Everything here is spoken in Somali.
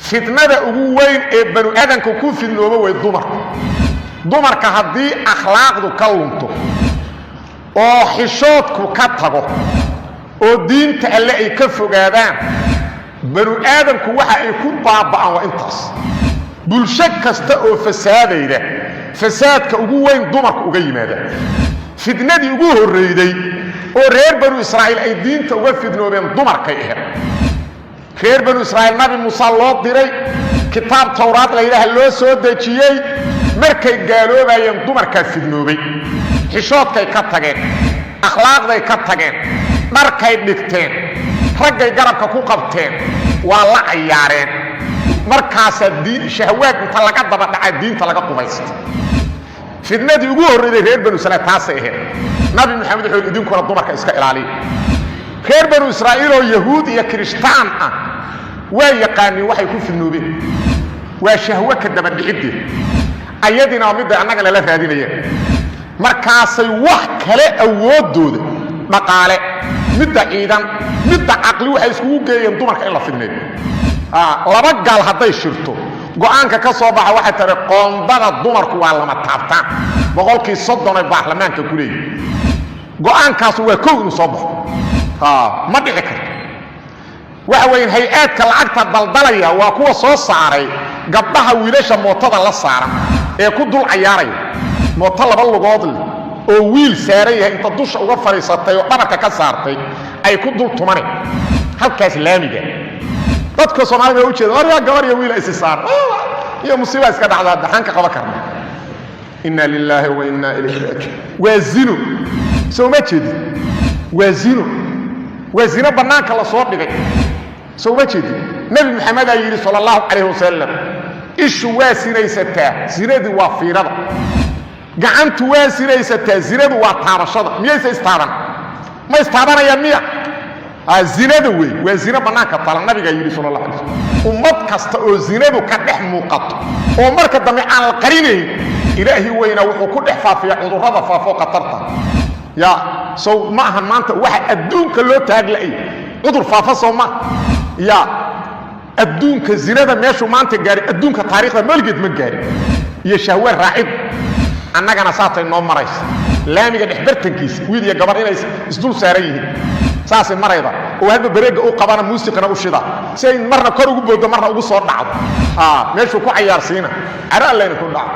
fitnada ugu weyn ee banu aadanka ku fidnooba way dumarka haddii akhlaaqdu ka lunto oo xishoodku ka tago oo diinta alle ay ka fogaadaan banu aadanku waxa ay ku baaba'aan waa intaas bulsho kasta oo fasaadayda fasaadka ugu weyn dumarku uga yimaada fitnadii ugu horreeyday oo reer banu israa'iil ay diinta uga fidnoobeen dumarkay ahayd reer banu israa'iil nabi muuse loo diray kitaab tawraad la yidhaaha loo soo dejiyey markay gaaloobayeen dumarkaa fidnoobay xishoodkay ka tageen akhlaaqday ka tageen dharkay dhigteen raggay garabka ku qabteen waa la cayaareen markaasaa shahwaad inta laga daba dhacaa diinta laga qubaysta fidnadii ugu horreeyday reer banu israa'iil taasay ahayd nabi maxamed wuxuu yidhi idinkuna dumarka iska ilaaliya reer banu israa'iil oo yahuud iyo kirishtaan ah waa yaqaaniin waxay ku fidnoobeen waa shahwo ka daba dhiciddeed ayadina waa midda annaga lala raadinayeen markaasay wax kale awooddooda dhaqaale midda ciidan midda caqli waxay iskugu geeyeen dumarka in la fidneeyo laba gaal hadday shirto go'aanka ka soo baxa waxay tahay qoondada dumarku waa lama taabtaan 30% ay baarlamaanka ku leeyihiin go'aankaas waa kow inuu soo baxo ma dhici karto waxa weyn hay-aadka lacagta daldalaya waa kuwa soo saaray gabdhaha wiilasha mootada la saaran ee ku dul cayaaraya mooto laba lugood leh oo wiil saaran yahay inta dusha uga fariisatay oo dhabarka ka saartay ay ku dul tumanay halkaas laamiga dadka Soomaaliyeed oo u jeedo war gabar iyo wiil ay saar iyo musiibo iska dhacda dhaxanka qaba karna inna lillahi wa inna ilayhi raaji'un wazinu soo ma jeedi wazinu banaanka la soo dhigay soo ma jeedi nabi maxamed ayaa yiri sallallahu alayhi wasallam ishu waasinaysataa zinadu waa fiirada gacantu waasinaysataa zinadu waa taabashada miyaysa istaaban ma istaabanaya miya zinada wey waa zina banaanka taala nabiga yiri sallallahu alayhi wasallam ummad kasta oo zinadu ka dhex muuqato oo marka dambe aan la qarinayn ilaahi weyna wuxuu ku dhex faafiya cudurrada faafo qatarta ya soo ma aha maanta waxa adduunka loo taaglay cudur faafa soo ma ya adduunka zinada meeshu maanta gaari adduunka taariikhda malgeed ma gaari iyo shahwa raacid annagana saatay noo maraysa laamiga dhexbartankiisa wiil iyo gabar inay isdul saaran yihiin saasi marayda oo hadba bareega u qabana muusiqana u shida say marna kor ugu boodo marna ugu soo dhacdo meeshu ku cayaarsiina ara leena ku dhac